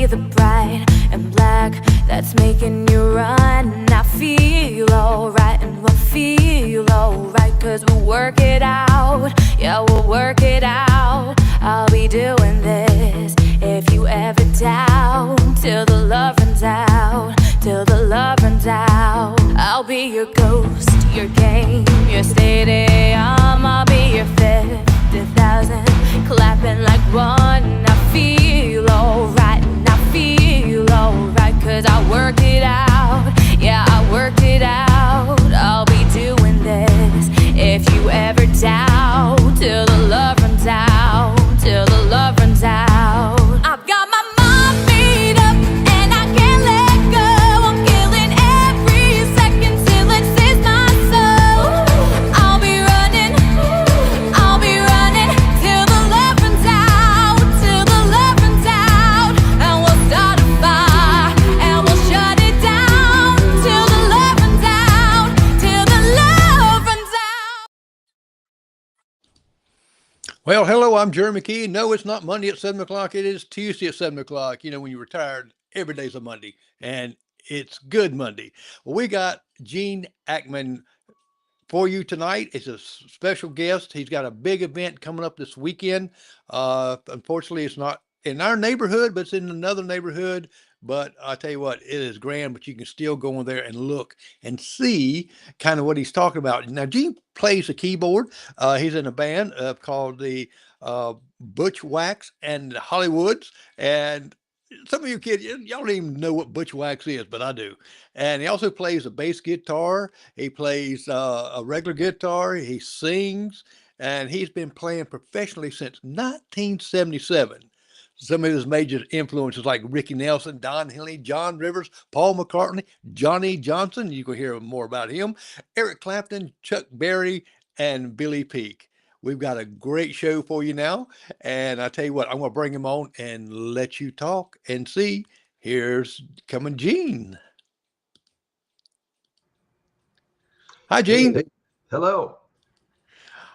be the bride and black that's making you run. I feel alright and we'll feel alright, 'cause we'll work it out. Yeah, we'll work it out. I'll be doing this if you ever doubt, till the love runs out, till the love runs out. I'll be your ghost, your game, your stadium. I'll be your 50,000 clapping like one. I feel alright and I feel alright, 'cause I worked it out. Yeah, I worked it out. I'll be doing this if you ever doubt, till the love runs out, till the love runs out. I've got my mind made up and I can't let go. I'm killing every second till it saves my soul. I'll be running till the love runs out, till the love runs out. And we'll start a fire and we'll shut it down, till the love runs out, till the love runs out. Well, hello, I'm Jerry McKee. No, it's not Monday at 7 o'clock. It is Tuesday at 7 o'clock. You know, when you're retired, every day's a Monday, and it's good Monday. Well, we got Gene Ackman for you tonight. It's a special guest. He's got a big event coming up this weekend. Unfortunately, it's not in our neighborhood, but it's in another neighborhood. But I tell you what, it is grand, but you can still go in there and look and see kind of what he's talking about. Now, Gene plays the keyboard. He's in a band called the Butch Wax and the Hollywoods. And some of you kids, y'all don't even know what Butch Wax is, but I do. And he also plays a bass guitar. He plays a regular guitar. He sings, and he's been playing professionally since 1977. Some of his major influences like Ricky Nelson, Don Henley, John Rivers, Paul McCartney, Johnny Johnson. You can hear more about him. Eric Clapton, Chuck Berry, and Billy Peake. We've got a great show for you now. And I tell you what, I'm going to bring him on and let you talk and see. Here's coming Gene. Hi, Gene. Hey, hello.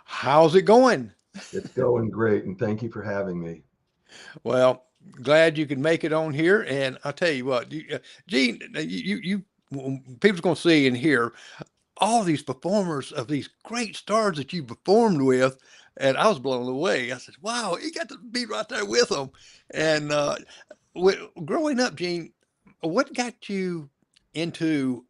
How's it going? It's going great, and thank you for having me. Well, glad you could make it on here. And I'll tell you what, Gene, people's going to see and hear all these performers of these great stars that you performed with, and I was blown away. I said, "Wow, you got to be right there with them." And growing up, Gene, what got you into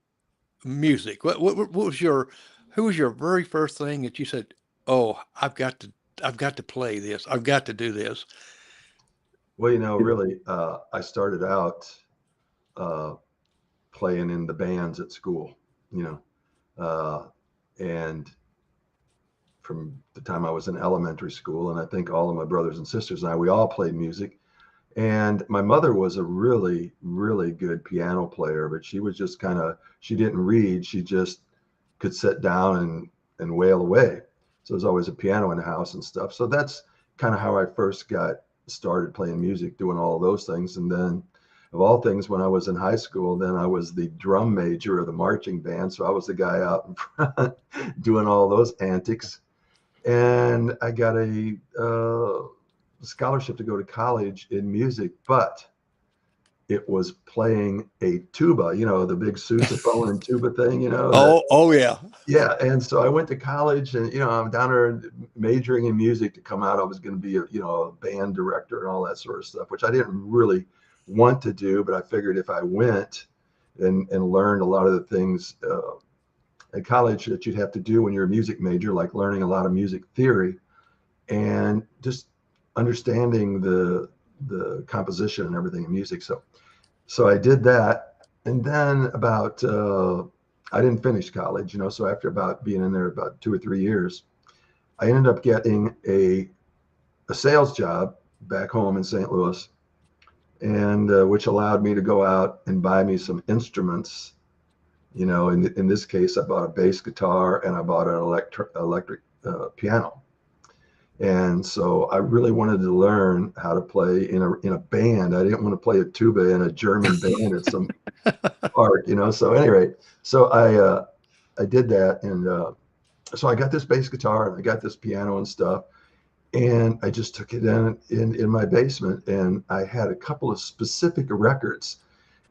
music? What was your who was your very first thing that you said, "Oh, I've got to play this. I've got to do this." Well, really, I started out uh, playing in the bands at school, and from the time I was in elementary school, and I think all of my brothers and sisters and we all played music. And my mother was a really, really good piano player, but she was just she didn't read. She just could sit down and wail away. So there's always a piano in the house and stuff. So that's kind of how I first got started playing music, doing all of those things. And then of all things, when I was in high school, then I was the drum major of the marching band. So I was the guy out in front doing all those antics. And I got a scholarship to go to college in music, but it was playing a tuba, the big sousaphone and tuba thing, Oh yeah. Yeah. And so I went to college, and, I'm down there majoring in music. To come out, I was going to be a band director and all that sort of stuff, which I didn't really want to do, but I figured if I went and learned a lot of the things at college that you'd have to do when you're a music major, like learning a lot of music theory and just understanding the composition and everything in music. So I did that. And then about I didn't finish college, so after about being in there about 2 or 3 years, I ended up getting a sales job back home in St. Louis, and which allowed me to go out and buy me some instruments. In this case, I bought a bass guitar and I bought an electric piano. And so I really wanted to learn how to play in a band. I didn't want to play a tuba in a German band at some park, So anyway, so I did that, and so I got this bass guitar and I got this piano and stuff. And I just took it in my basement, and I had a couple of specific records.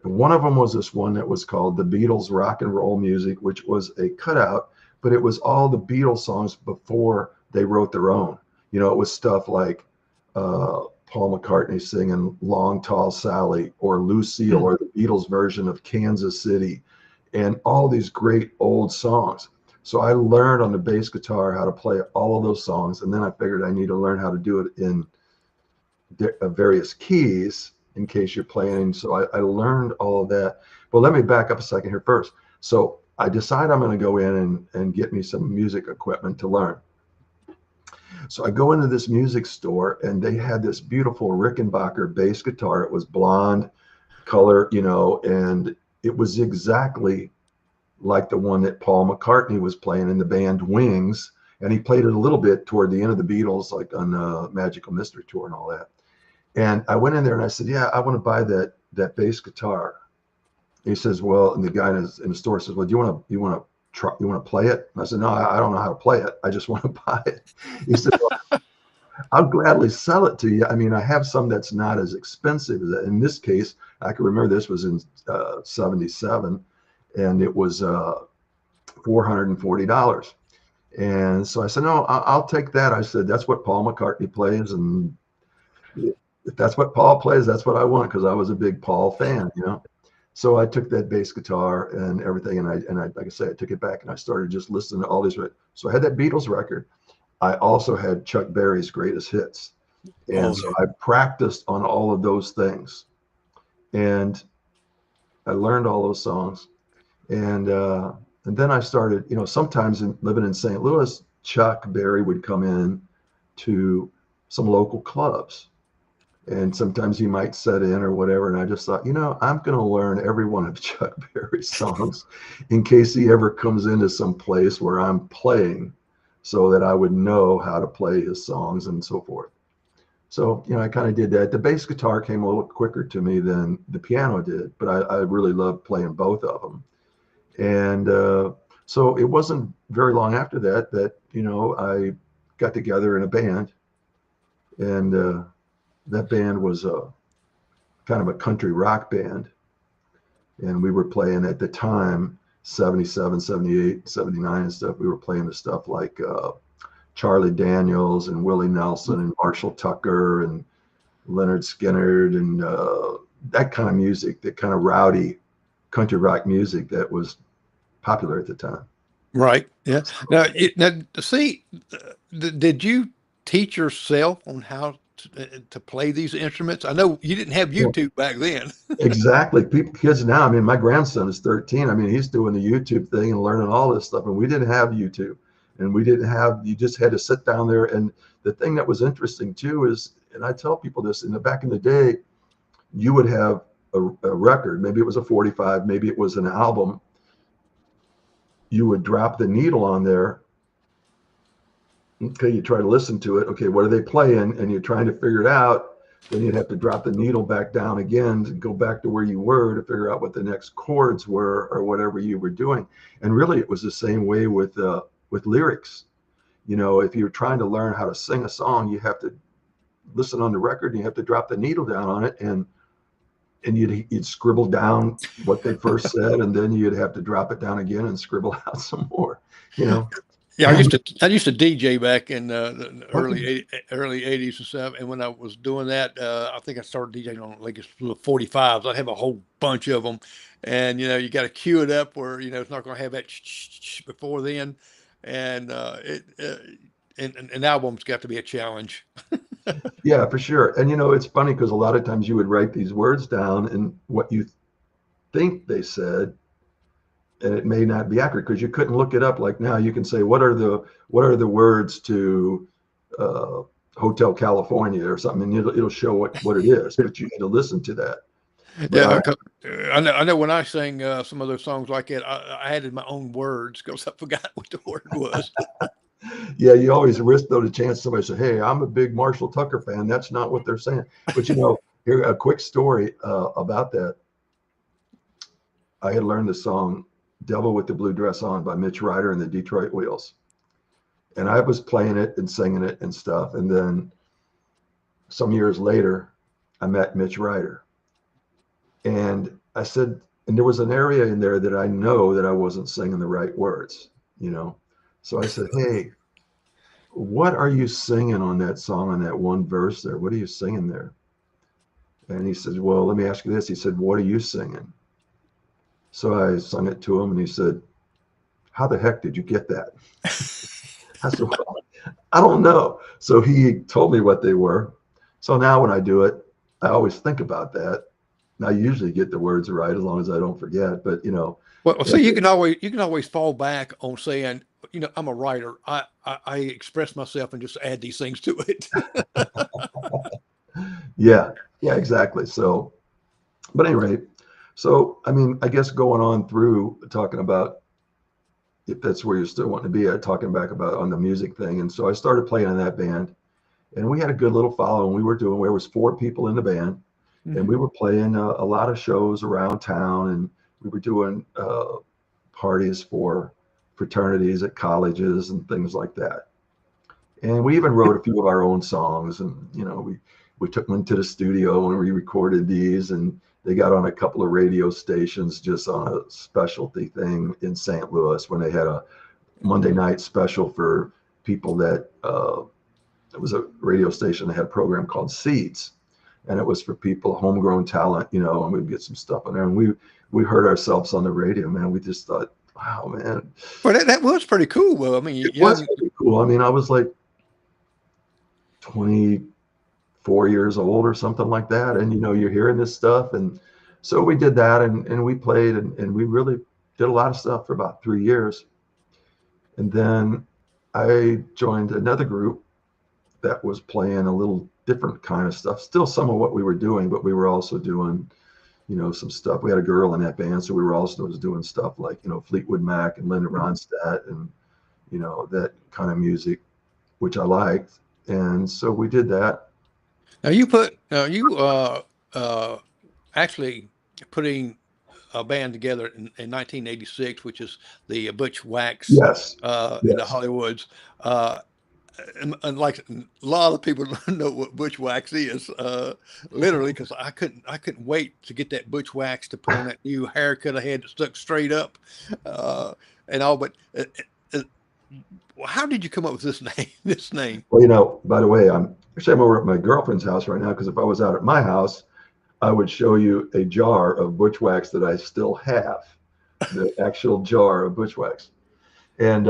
And one of them was this one that was called The Beatles Rock and Roll Music, which was a cutout, but it was all the Beatles songs before they wrote their own. You know, it was stuff like Paul McCartney singing Long Tall Sally, or Lucille, or the Beatles version of Kansas City, and all these great old songs. So I learned on the bass guitar how to play all of those songs, and then I figured I need to learn how to do it in various keys in case you're playing. So I learned all of that. But let me back up a second here first. So I decide I'm going to go in and get me some music equipment to learn. So I go into this music store, and they had this beautiful Rickenbacker bass guitar. It was blonde color, you know, and it was exactly like the one that Paul McCartney was playing in the band Wings. And he played it a little bit toward the end of the Beatles, like on Magical Mystery Tour and all that. And I went in there and I said, yeah, I want to buy that bass guitar. He says, well, and the guy in the store says, well, do you want to play it? And I said, no, I don't know how to play it. I just want to buy it. He said, well, I'll gladly sell it to you. I mean, I have some that's not as expensive as that. In this case, I can remember this was in 77, and it was $440. And so I said, no, I'll take that. I said, that's what Paul McCartney plays, and if that's what Paul plays, that's what I want, because I was a big Paul fan, you know. So I took that bass guitar and everything, and I like I say, I took it back and I started just listening to all these. So I had that Beatles record. I also had Chuck Berry's Greatest Hits, and so I practiced on all of those things, and I learned all those songs, and then I started, you know, sometimes living in St. Louis, Chuck Berry would come in to some local clubs, and sometimes he might set in or whatever. And I just thought, you know, I'm going to learn every one of Chuck Berry's songs in case he ever comes into some place where I'm playing, so that I would know how to play his songs and so forth. So, you know, I kind of did that. The bass guitar came a little quicker to me than the piano did, but I really loved playing both of them. And so it wasn't very long after that, you know, I got together in a band, and that band was kind of a country rock band. And we were playing at the time, 77, 78, 79 and stuff. We were playing the stuff like Charlie Daniels and Willie Nelson and Marshall Tucker and Leonard Skinner and that kind of music, that kind of rowdy country rock music that was popular at the time. Right. Yeah. Now, see, did you teach yourself on how to play these instruments? I know you didn't have YouTube back then. Exactly. Kids now, I mean, my grandson is 13. I mean, he's doing the YouTube thing and learning all this stuff. And we didn't have YouTube, and you just had to sit down there. And the thing that was interesting too is, and I tell people this, back in the day, you would have a record, maybe it was a 45, maybe it was an album. You would drop the needle on there. Okay, you try to listen to it. Okay, what are they playing? And you're trying to figure it out. Then you'd have to drop the needle back down again to go back to where you were to figure out what the next chords were or whatever you were doing. And really, it was the same way with lyrics. You know, if you're trying to learn how to sing a song, you have to listen on the record, and you have to drop the needle down on it, and you'd scribble down what they first said, and then you'd have to drop it down again and scribble out some more, you know. Yeah, I used to DJ back in the early 80s and stuff. And when I was doing that, I think I started DJing on like 45s. I'd have a whole bunch of them, and you know, you got to cue it up where, you know, it's not going to have that before then, and an album's got to be a challenge. Yeah, for sure. And you know, it's funny because a lot of times you would write these words down and what you think they said, and it may not be accurate because you couldn't look it up. Like now you can say, what are the words to Hotel California or something, and it'll show what it is, but you need to listen to that. Yeah, I know when I sang some of those songs like that, I added my own words because I forgot what the word was. Yeah, you always risk though the chance somebody say, "Hey, I'm a big Marshall Tucker fan." That's not what they're saying. But you know, here a quick story about that. I had learned the song "Devil with the Blue Dress On" by Mitch Ryder and the Detroit Wheels, And I was playing it and singing it and stuff. And then some years later, I met Mitch Ryder. And I said, and there was an area in there that I know that I wasn't singing the right words, you know. So I said, hey, what are you singing on that song, on that one verse there? What are you singing there? And he said, well, let me ask you this. He said, what are you singing? So I sung it to him, and he said, how the heck did you get that? I said, well, I don't know. So he told me what they were. So now when I do it, I always think about that. And I usually get the words right as long as I don't forget. But you know, Well, so you can always fall back on saying, I'm a writer. I express myself and just add these things to it. yeah, yeah, exactly. So, but anyway, so I mean, I guess going on through talking about, if that's where you're still wanting to be at, talking back about on the music thing. And so I started playing in that band, and we had a good little following. There was 4 people in the band, and we Mhm. were playing a lot of shows around town, and we were doing parties for fraternities at colleges and things like that. And we even wrote a few of our own songs, and you know, we took them to the studio and we recorded these, and they got on a couple of radio stations just on a specialty thing in St. Louis when they had a Monday night special for people that it was a radio station that had a program called Seeds, and it was for people, homegrown talent, you know, and we'd get some stuff on there, and we heard ourselves on the radio, man. We just thought, wow, man, Well, that was pretty cool. Well, I mean, it was pretty cool. I mean, I was like 24 years old or something like that, and you know, you're hearing this stuff, and so we did that, and we played, and we really did a lot of stuff for about 3 years, and then I joined another group that was playing a little different kind of stuff, still some of what we were doing, but we were also doing, you know, some stuff. We had a girl in that band, so we were also doing stuff like, you know, Fleetwood Mac and Linda Ronstadt and, you know, that kind of music, which I liked. And so we did that. now you uh actually putting a band together in 1986, which is the Butch Wax Yes, in the yes. Hollywoods. Uh, and like a lot of people don't know what Butch Wax is, literally, because I couldn't wait to get that Butch Wax to put on that new haircut I had that stuck straight up, uh, and all. But uh, how did you come up with this name? This name? Well, you know, by the way, I'm over at my girlfriend's house right now, because if I was out at my house, I would show you a jar of Butch Wax that I still have, the actual jar of Butch Wax. And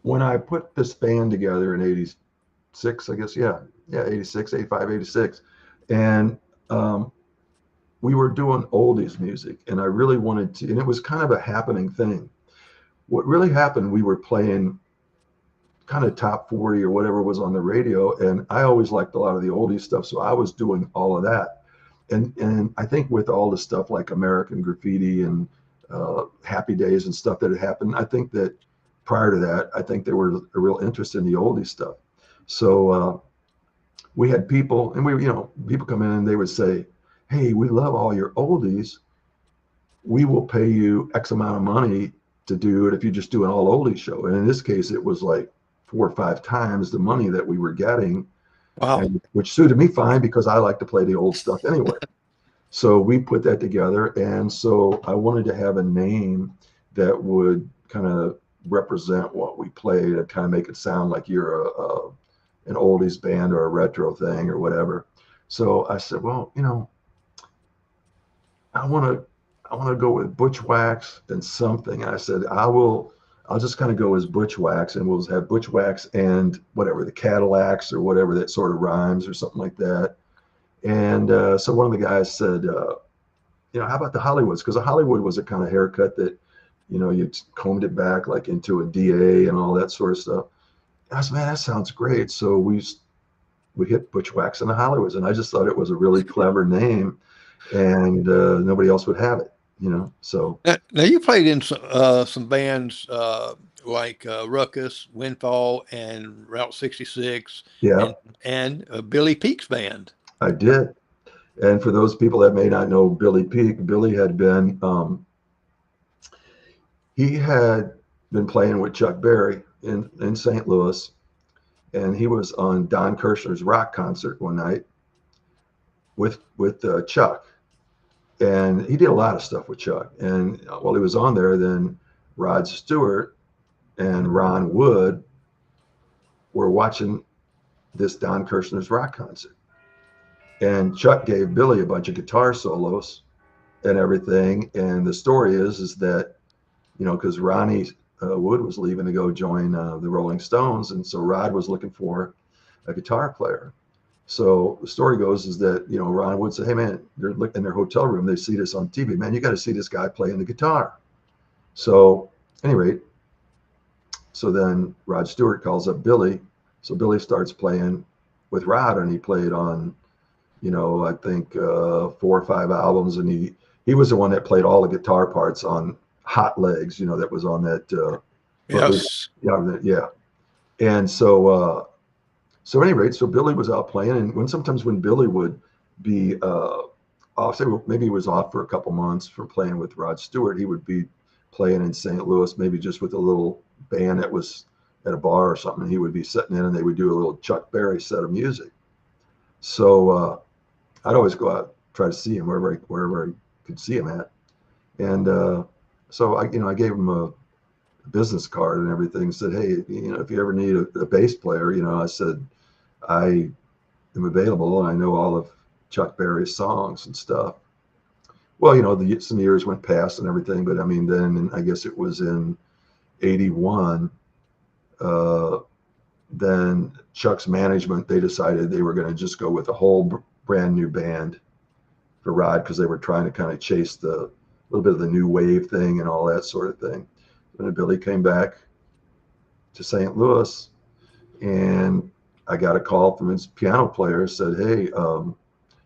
when I put this band together in 86, I guess, yeah, 86, 85, 86. And we were doing oldies music, and I really wanted to, and it was kind of a happening thing. What really happened, we were playing kind of top 40 or whatever was on the radio, and I always liked a lot of the oldies stuff, so I was doing all of that. And I think with all the stuff like American Graffiti and Happy Days and stuff that had happened, I think that prior to that, I think there was a real interest in the oldie stuff. So we had people, and people come in and they would say, hey, we love all your oldies. We will pay you X amount of money to do it if you just do an all oldies show. And in this case, it was like 4 or 5 times the money that we were getting, Wow. and which suited me fine because I like to play the old stuff anyway. So we put that together. And so I wanted to have a name that would kind of represent what we played and kind of make it sound like you're an oldies band or a retro thing or whatever. So I said, well, I want to go with Butch Wax and something. And I said, I'll just kind of go as Butch Wax, and we'll have Butch Wax and whatever, the Cadillacs or whatever that sort of rhymes or something like that. And so one of the guys said, how about the Hollywoods? Because a Hollywood was a kind of haircut that, you combed it back like into a DA and all that sort of stuff. And I said, man, that sounds great. So we hit Butch Wax and the Hollywoods, and I just thought it was a really clever name, and nobody else would have it, So Now you played in some bands like Ruckus, Windfall, and Route 66, yeah, and Billy Peak's band. I did. And for those people that may not know Billy Peak, Billy had been he had been playing with Chuck Berry in St. Louis, and he was on Don Kirshner's rock concert one night with Chuck, and he did a lot of stuff with Chuck. And while he was on there, then Rod Stewart and Ron Wood were watching this Don Kirshner's rock concert, and Chuck gave Billy a bunch of guitar solos and everything. And the story is that, you know, because Ronnie Wood was leaving to go join the Rolling Stones, and so Rod was looking for a guitar player. So the story goes is that, you know, Ron Wood said, "Hey man, they're in their hotel room. They see this on TV. Man, you got to see this guy playing the guitar." So, at any rate, so then Rod Stewart calls up Billy. So Billy starts playing with Rod, and he played on, you know, I think 4 or 5 albums, and he was the one that played all the guitar parts on Hot Legs, you know, that was on that. Yes. Yeah. And so, so at any rate, so Billy was out playing, and sometimes when Billy would be off, say maybe he was off for a couple months from playing with Rod Stewart, he would be playing in St. Louis, maybe just with a little band that was at a bar or something. And he would be sitting in, and they would do a little Chuck Berry set of music. So I'd always go out, try to see him wherever I could see him at. And so I gave him a business card and everything. Said, "Hey, you know, if you ever need a bass player, you know," I said, "I am available, and I know all of Chuck Berry's songs and stuff." Well, you know, some years went past and everything, but I mean, then I guess it was in '81. Then Chuck's management, they decided they were going to just go with a whole brand new band for Rod, because they were trying to kind of chase the little bit of the new wave thing and all that sort of thing. And then Billy came back to St. Louis, and I got a call from his piano player, said, "Hey, you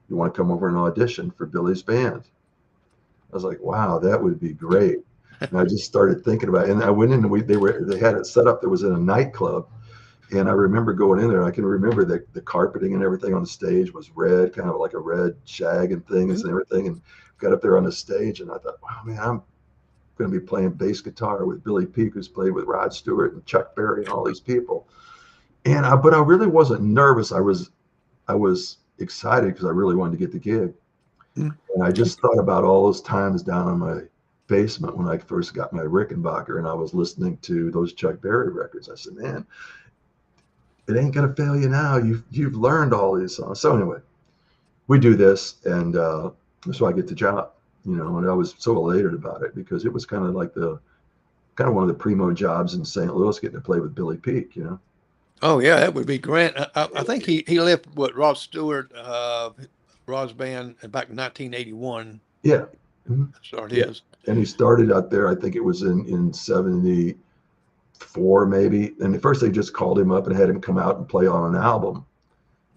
want to come over and audition for Billy's band?" I was like, "Wow, that would be great." And I just started thinking about it. And I went in, and they had it set up that was in a nightclub. And I remember going in there. I can remember that the carpeting and everything on the stage was red, kind of like a red shag and things and everything. And got up there on the stage, and I thought, "Wow, man, I'm going to be playing bass guitar with Billy Peek, who's played with Rod Stewart and Chuck Berry and all these people." But I really wasn't nervous. I was excited because I really wanted to get the gig. And I just thought about all those times down in my basement when I first got my Rickenbacker, and I was listening to those Chuck Berry records. I said, "Man, it ain't gonna fail you now. You've learned all these songs." So anyway, we do this, and so I get the job, you know, and I was so elated about it because it was kind of like one of the primo jobs in St. Louis, getting to play with Billy Peek, you know. Oh yeah, that would be great. I think he left what Rod Stewart, Rod's band back in 1981. Yeah. Mm-hmm. Started Yeah. his. And he started out there, I think it was in 74 maybe. And at first they just called him up and had him come out and play on an album.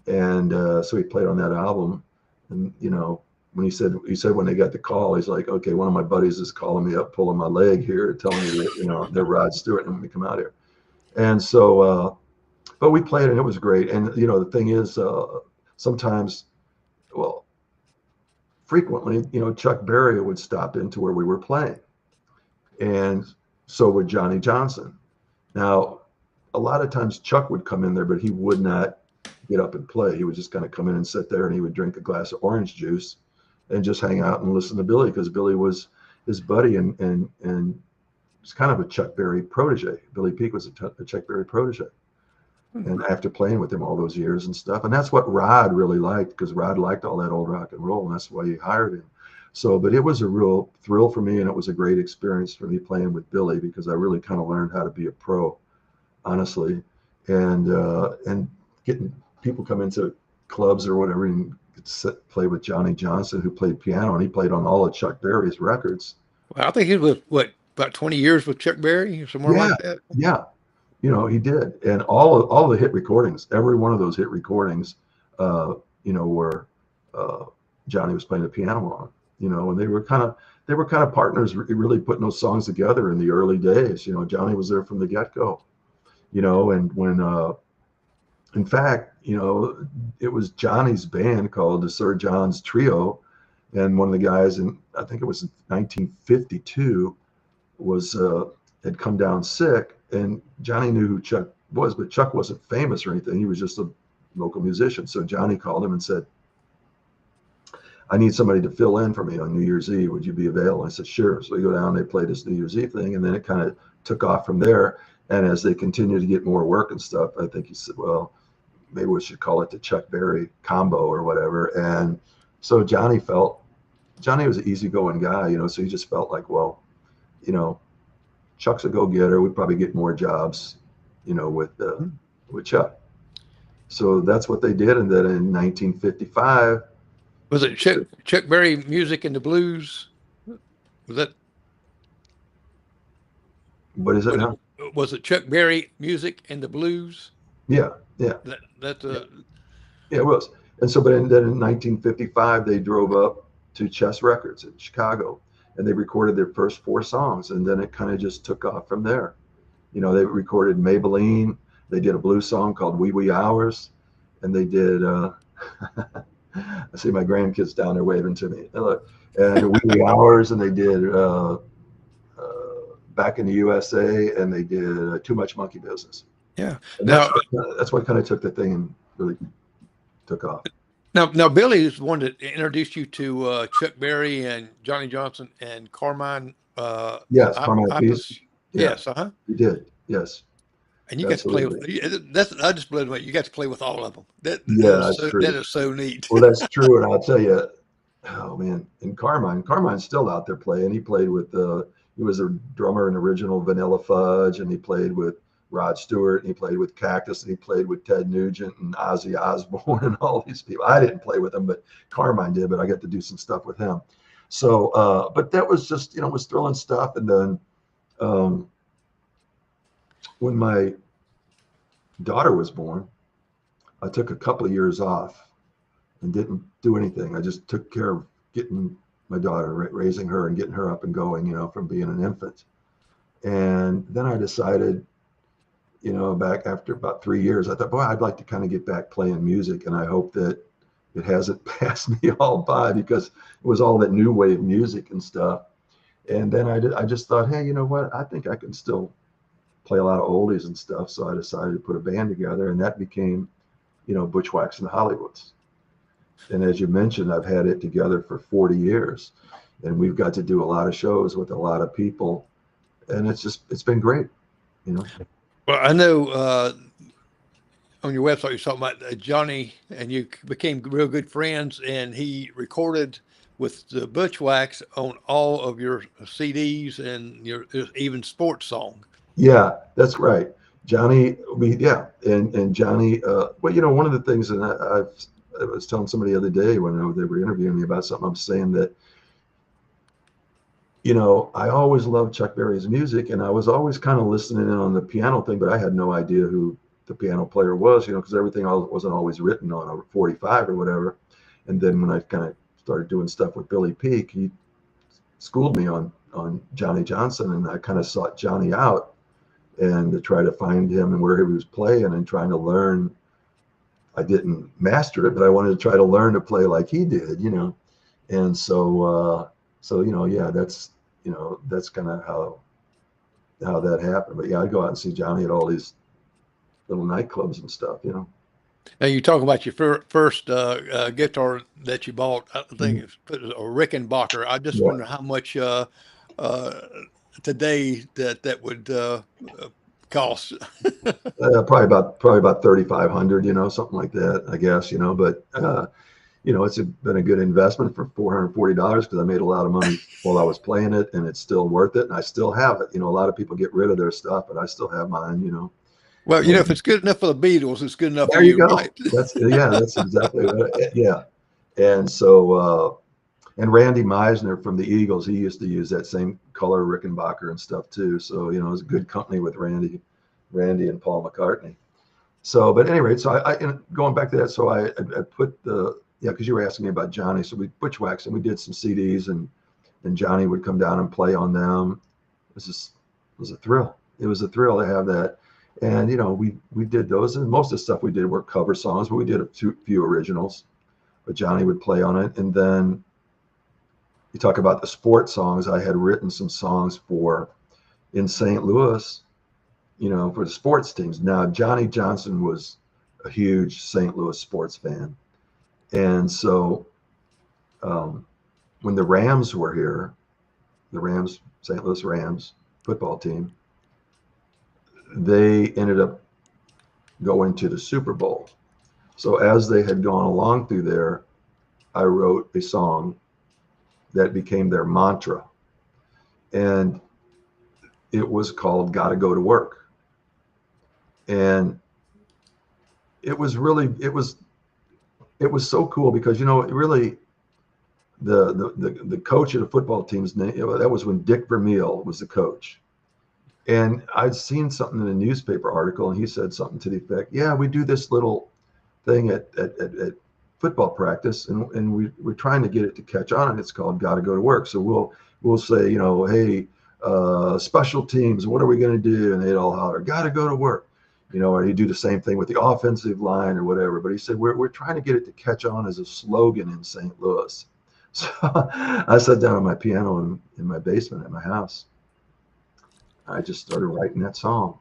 And so he played on that album. And, you know, when he said when they got the call, he's like, "Okay, one of my buddies is calling me up, pulling my leg here, telling me that, you know, they're Rod Stewart and I'm going to come out here." And so, but we played, and it was great. And, you know, the thing is, sometimes, well, frequently, you know, Chuck Berry would stop into where we were playing, and so would Johnny Johnson. Now, a lot of times Chuck would come in there, but he would not get up and play. He would just kind of come in and sit there, and he would drink a glass of orange juice and just hang out and listen to Billy, because Billy was his buddy, and it's kind of a Chuck Berry protege. Billy Peek was a Chuck Berry protege. And after playing with him all those years and stuff, and that's what Rod really liked, because Rod liked all that old rock and roll, and that's why he hired him. So, but it was a real thrill for me, and it was a great experience for me playing with Billy, because I really kind of learned how to be a pro, honestly, and getting people come into clubs or whatever and play with Johnny Johnson, who played piano, and he played on all of Chuck Berry's records. Well, I think he was about 20 years with Chuck Berry, somewhere like that. Yeah. You know, he did. And all the hit recordings, every one of those hit recordings, you know, were Johnny was playing the piano on, you know, and they were kind of partners, really putting those songs together in the early days. You know, Johnny was there from the get-go, you know, and when, in fact, you know, it was Johnny's band called the Sir John's Trio. And one of the guys I think it was 1952, was had come down sick, and Johnny knew who Chuck was, but Chuck wasn't famous or anything. He was just a local musician. So Johnny called him and said, I need somebody to fill in for me on New Year's Eve. Would you be available? I said, sure. So we go down, they played this New Year's Eve thing, and then it kind of took off from there. And as they continued to get more work and stuff, I think he said, well, maybe we should call it the Chuck Berry combo or whatever. And so Johnny was an easygoing guy, so he just felt like, well, Chuck's a go-getter. We'd probably get more jobs, with Chuck. So that's what they did. And then in 1955, was it Chuck Berry Music and the Blues? Was that? What is it now? Was it Chuck Berry Music and the Blues? Yeah. Yeah, it was. And so, but then in 1955, they drove up to Chess Records in Chicago, and they recorded their first 4 songs, and then it kind of just took off from there. They recorded Maybelline. They did a blues song called Wee Wee Hours, and they did. I see my grandkids down there waving to me. And Wee Wee Hours, and they did Back in the USA, and they did Too Much Monkey Business. Yeah. And Now that's what kind of took the thing and really took off. Now Billy is the one that introduced you to Chuck Berry and Johnny Johnson and Carmine. Yes, Carmine Appice. Yes, he did. Yes. And you got to play with I just blew away. You got to play with all of them. That is so neat. Well, that's true. And I'll tell you, oh man, and Carmine's still out there playing. He played with he was a drummer in original Vanilla Fudge, and he played with Rod Stewart, and he played with Cactus, and he played with Ted Nugent and Ozzy Osbourne and all these people. I didn't play with them, but Carmine did, but I got to do some stuff with him. So, but that was just, was thrilling stuff. And then when my daughter was born, I took a couple of years off and didn't do anything. I just took care of getting my daughter, raising her and getting her up and going, from being an infant. And then I decided, back after about 3 years, I thought, boy, I'd like to kind of get back playing music. And I hope that it hasn't passed me all by, because it was all that new wave music and stuff. And then I just thought, hey, you know what? I think I can still play a lot of oldies and stuff. So I decided to put a band together, and that became, Bushwhacks and the Hollywoods. And as you mentioned, I've had it together for 40 years, and we've got to do a lot of shows with a lot of people, and it's been great, Well, I know on your website you're talking about Johnny, and you became real good friends, and he recorded with the Bushwhacks on all of your CDs and your even sports song. Yeah, that's right. Johnny, and Johnny, well, one of the things, and I was telling somebody the other day when they were interviewing me about something, I'm saying that, I always loved Chuck Berry's music, and I was always kind of listening in on the piano thing, but I had no idea who the piano player was, because everything wasn't always written on a 45 or whatever. And then when I kind of started doing stuff with Billy Peake, he schooled me on Johnny Johnson, and I kind of sought Johnny out and to try to find him and where he was playing and trying to learn. I didn't master it, but I wanted to try to learn to play like he did, And so, that's kind of how that happened. But yeah, I'd go out and see Johnny at all these little nightclubs and stuff, Now you talk about your first guitar that you bought. I think it was a Rickenbacker. I just wonder how much today that would cost. Probably about $3,500, something like that, I guess, but it's been a good investment for $440, because I made a lot of money while I was playing it, and it's still worth it, and I still have it. A lot of people get rid of their stuff, but I still have mine. Well, if it's good enough for the Beatles, it's good enough for you. Go. Right? That's exactly right. Yeah. And so, and Randy Meisner from the Eagles, he used to use that same color Rickenbacker and stuff too. So, it was a good company with Randy and Paul McCartney. So, but anyway, so I going back to that, so I put because you were asking me about Johnny. So we Bushwhacks, and we did some CDs, and Johnny would come down and play on them. It was a thrill. It was a thrill to have that. And, we did those, and most of the stuff we did were cover songs, but we did a few originals, but Johnny would play on it. And then you talk about the sports songs. I had written some songs for, in St. Louis, you know, for the sports teams. Now, Johnny Johnson was a huge St. Louis sports fan. And so when the Rams were here, the Rams, St. Louis Rams football team, they ended up going to the Super Bowl. So as they had gone along through there, I wrote a song that became their mantra. And it was called Gotta Go to Work. And it was really, it was so cool because, you know, it really, the coach of the football team's name, that was when Dick Vermeil was the coach. And I'd seen something in a newspaper article, and he said something to the effect, yeah, we do this little thing at football practice, and we're trying to get it to catch on, and it's called Gotta Go to Work. So we'll say, you know, hey, special teams, what are we going to do? And they'd all holler, gotta go to work. You know, or he'd do the same thing with the offensive line or whatever. But he said, we're trying to get it to catch on as a slogan in St. Louis. So I sat down on my piano in my basement at my house. I just started writing that song,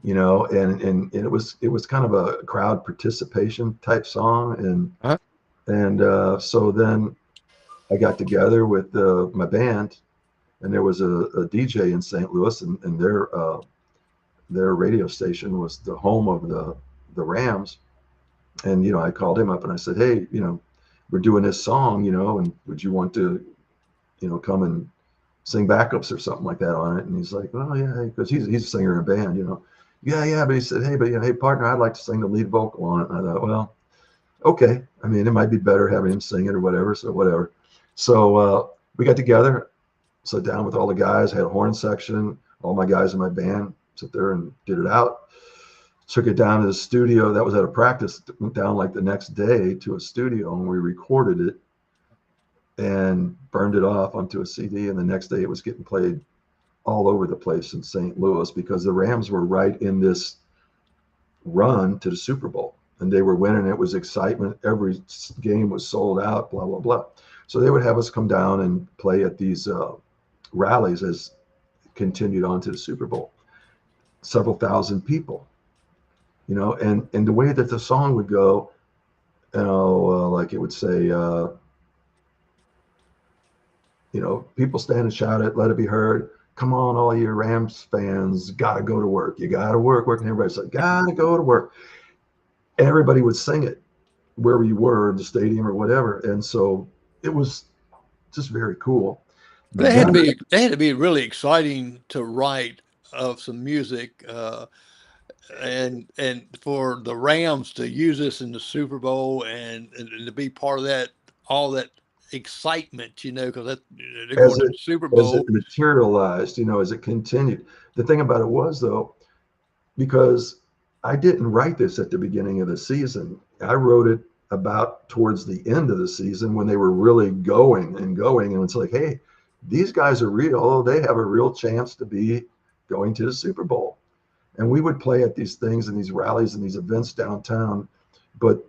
you know, and it was kind of a crowd participation type song. And so then I got together with my band, and there was a DJ in St. Louis, and their radio station was the home of the Rams. And, you know, I called him up and I said, hey, you know, we're doing this song, you know, and would you want to, you know, come and sing backups or something like that on it? And he's like, well, yeah, because he's a singer in a band, you know. Yeah. But he said, hey, you know, hey, partner, I'd like to sing the lead vocal on it. And I thought, well, okay. I mean, it might be better having him sing it or whatever. So whatever. So we got together, sat down with all the guys, had a horn section, all my guys in my band sit there and did it out. Took it down to the studio. That was at a practice. Went down like the next day to a studio, and we recorded it and burned it off onto a CD. And the next day it was getting played all over the place in St. Louis because the Rams were right in this run to the Super Bowl, and they were winning. It was excitement. Every game was sold out, blah, blah, blah. So they would have us come down and play at these rallies as it continued on to the Super Bowl. Several thousand people. You know, and the way that the song would go, you know, like it would say, you know, people stand and shout it, let it be heard. Come on, all you Rams fans, gotta go to work. You gotta work. And everybody's like, gotta go to work. And everybody would sing it wherever you were, in the stadium or whatever. And so it was just very cool. But they had to be really exciting to write of some music. And for the Rams to use this in the Super Bowl and to be part of that, all that excitement, you know, because they're going to the Super Bowl. As it materialized, you know, as it continued. The thing about it was, though, because I didn't write this at the beginning of the season. I wrote it about towards the end of the season when they were really going. And it's like, hey, these guys are real. Oh, they have a real chance to be going to the Super Bowl. And we would play at these things and these rallies and these events downtown. But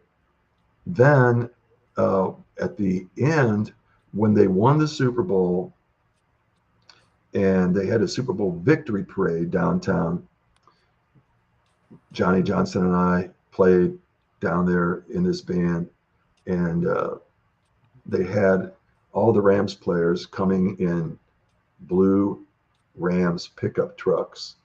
then at the end, when they won the Super Bowl and they had a Super Bowl victory parade downtown, Johnny Johnson and I played down there in this band. And they had all the Rams players coming in blue Rams pickup trucks.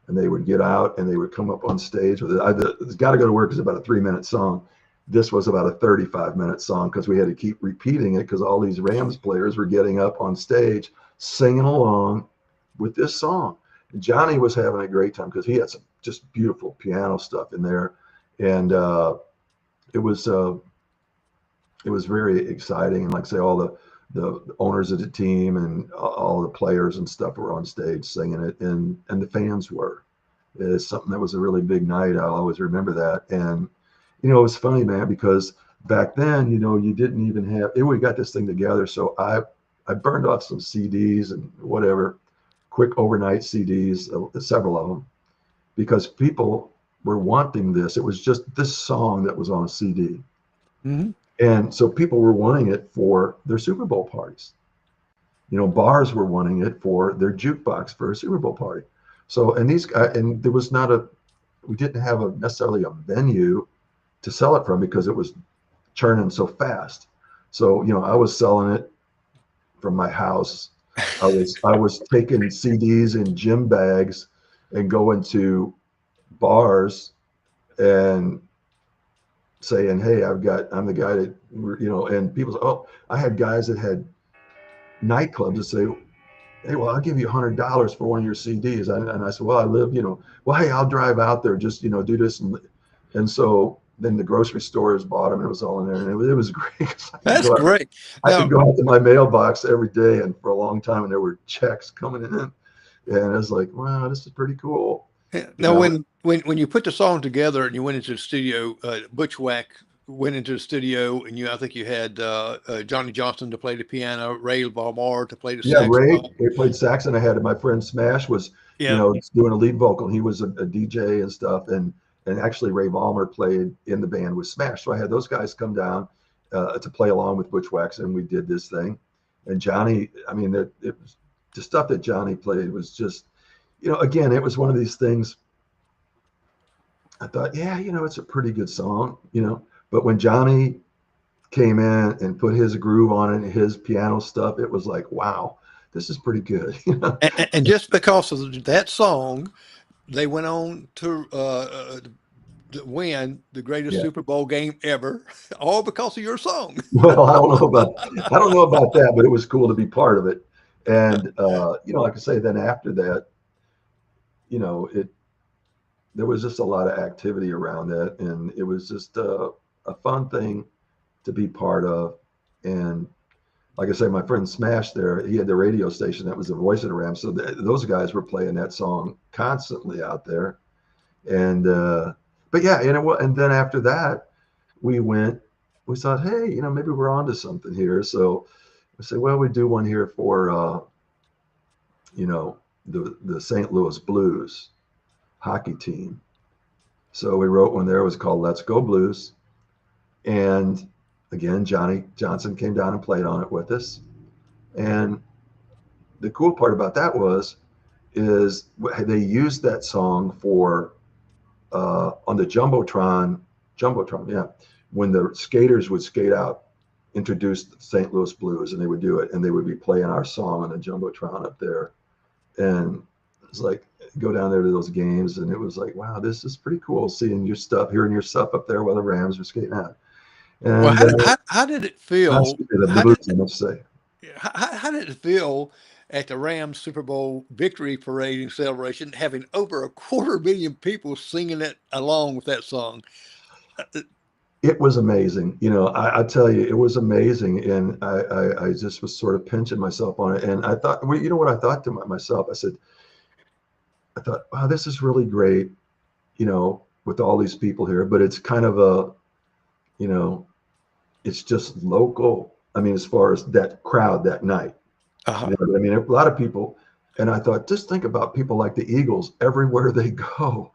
And they would get out and they would come up on stage with it. It's Got to Go to Work is about a 3-minute song. This was about a 35-minute song because we had to keep repeating it because all these Rams players were getting up on stage singing along with this song. And Johnny was having a great time because he had some just beautiful piano stuff in there. And it was very exciting. And like I say, all the owners of the team and all the players and stuff were on stage singing it, and the fans were. It's something that was a really big night. I'll always remember that. And, you know, it was funny, man, because back then, you know, you didn't even have, we got this thing together. So I burned off some CDs and whatever, quick overnight CDs, several of them, because people were wanting this. It was just this song that was on a CD. Mm-hmm. And so people were wanting it for their Super Bowl parties. bars were wanting it for their jukebox for a Super Bowl party. So, and these guys, and there was not we didn't have necessarily a venue to sell it from because it was churning so fast. So, I was selling it from my house. I was taking CDs in gym bags and going to bars and saying, "Hey, I'm the guy that," and people say, "Oh," I had guys that had nightclubs that say, "Hey, well, I'll give you $100 for one of your CDs." And I said, "Well, I live, well, hey, I'll drive out there, just, do this." And so then the grocery stores bought them and it was all in there. And it was great. 'Cause That's great. I Now, could go out to my mailbox every day and for a long time, and there were checks coming in. And I was like, wow, this is pretty cool. You now, know, when you put the song together and you went into the studio, Butchwack went into the studio, and I think you had Johnny Johnson to play the piano, Ray Balmar to play the yeah, Ray, saxophone. he played sax, and I had my friend Smash was, Yeah, doing a lead vocal. He was a DJ and stuff. And actually Ray Ballmer played in the band with Smash. So I had those guys come down to play along with Butchwax, and we did this thing. And Johnny, I mean, it was the stuff that Johnny played was just, again, it was one of these things. I thought, yeah, it's a pretty good song, but when Johnny came in and put his groove on it, his piano stuff, it was like, wow, this is pretty good. and just because of that song, they went on to win the greatest Yeah. Super Bowl game ever, all because of your song. Well, I don't know about that, but it was cool to be part of it. And like I say, then after that, it there was just a lot of activity around that, and it was just a fun thing to be part of. And like I say, my friend Smash there, he had the radio station that was the voice of the Rams, so those guys were playing that song constantly out there. And but yeah, and then after that, we thought, hey, maybe we're onto something here. So we said, well, we do one here for the St. Louis Blues hockey team. So we wrote one there. It was called Let's Go Blues. And again, Johnny Johnson came down and played on it with us. And the cool part about that is they used that song for on the Jumbotron, yeah, when the skaters would skate out, introduce the St. Louis Blues, and they would do it, and they would be playing our song on the Jumbotron up there. And it's like, go down there to those games, and it was like, wow, this is pretty cool seeing your stuff, hearing your stuff up there while the Rams are skating out. Well, And how did it feel? the How Blues, did I must say. how did it feel at the Rams Super Bowl victory parade and celebration, having over 250,000 people singing it along with that song? It was amazing. I tell you, it was amazing. And I just was sort of pinching myself on it. And I thought, well, what I thought to myself? I thought, wow, this is really great, with all these people here, but it's kind of it's just local. I mean, as far as that crowd that night, Uh-huh. I mean, a lot of people. And I thought, just think about people like the Eagles, everywhere they go,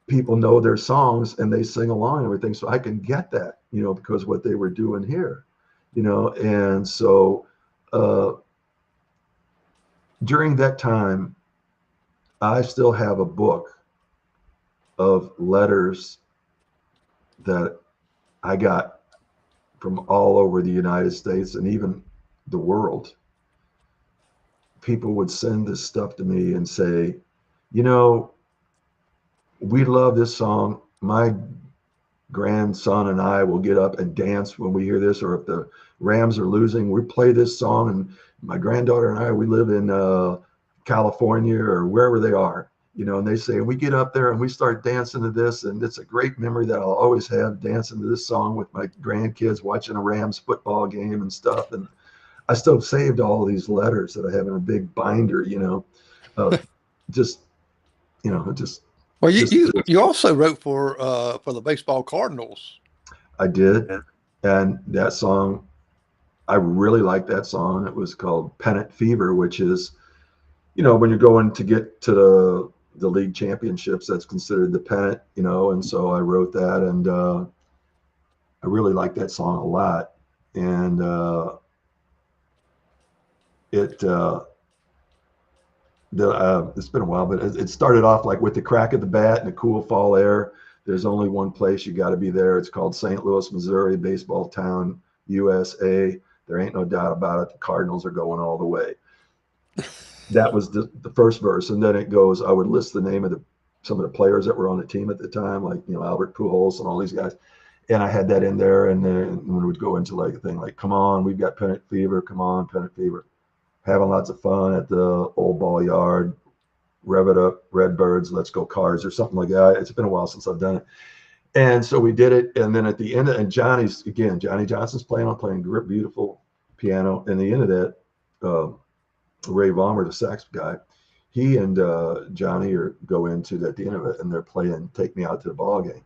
people know their songs and they sing along and everything. So I can get that, because what they were doing here, and so during that time, I still have a book of letters that I got from all over the United States and even the world. People would send this stuff to me and say, we love this song. My grandson and I will get up and dance when we hear this, or if the Rams are losing, we play this song. And my granddaughter and I, we live in California or wherever they are, and they say, we get up there and we start dancing to this. And it's a great memory that I'll always have, dancing to this song with my grandkids, watching a Rams football game and stuff. And I still saved all of these letters that I have in a big binder, of just, just Well, just you also wrote for the baseball Cardinals. I did. And that song, I really like that song. It was called Pennant Fever, which is, when you're going to get to the league championships, that's considered the pennant, and so I wrote that, and I really like that song a lot. And it it's been a while, but it started off like with the crack of the bat and the cool fall air. There's only one place you got to be there. It's called St. Louis, Missouri, baseball town, USA. There ain't no doubt about it. The Cardinals are going all the way. That was the first verse, and then it goes. I would list the name of some of the players that were on the team at the time, like Albert Pujols and all these guys. And I had that in there, and then when it would go into like a thing like, "Come on, we've got pennant fever. Come on, pennant fever." Having lots of fun at the old ball yard. Rev it up, Redbirds, let's go Cards, or something like that. It's been a while since I've done it. And so we did it. And then at the end, and Johnny Johnson's playing beautiful piano. And the end of that, Ray Vollmer, the sax guy, he and Johnny go into at the end of it, and they're playing "Take Me Out to the Ball Game."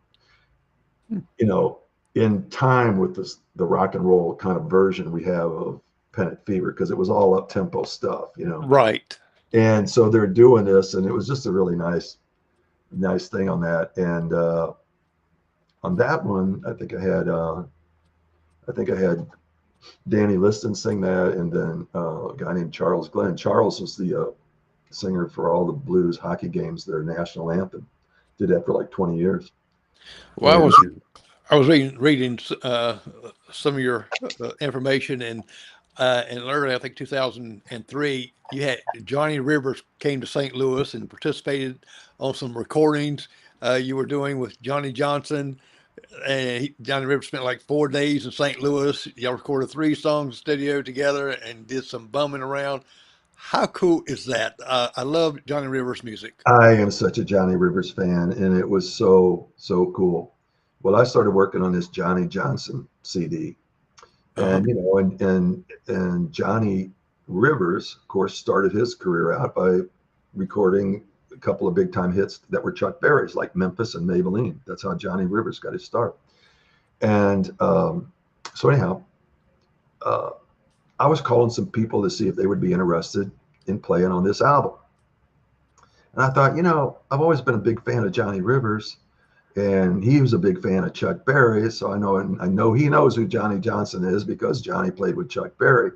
In time with the rock and roll kind of version we have of Pennant Fever, because it was all up tempo stuff, Right. And so they're doing this, and it was just a really nice thing on that. And on that one, I think I had Danny Liston sing that, and then a guy named Charles Glenn. Charles was the singer for all the Blues hockey games, their national anthem. Did that for like 20 years. Well, And I was reading some of your information, and in early, I think 2003, you had Johnny Rivers came to St. Louis and participated on some recordings you were doing with Johnny Johnson. And Johnny Rivers spent like 4 days in St. Louis. Y'all recorded 3 songs in the studio together and did some bumming around. How cool is that? I love Johnny Rivers' music. I am such a Johnny Rivers fan, and it was so cool. Well, I started working on this Johnny Johnson CD, Uh-huh. and and Johnny Rivers, of course, started his career out by recording a couple of big time hits that were Chuck Berry's, like Memphis and Maybelline. That's how Johnny Rivers got his start. And so anyhow, uh, I was calling some people to see if they would be interested in playing on this album. And I thought, I've always been a big fan of Johnny Rivers, and he was a big fan of Chuck Berry. So I know he knows who Johnny Johnson is because Johnny played with Chuck Berry,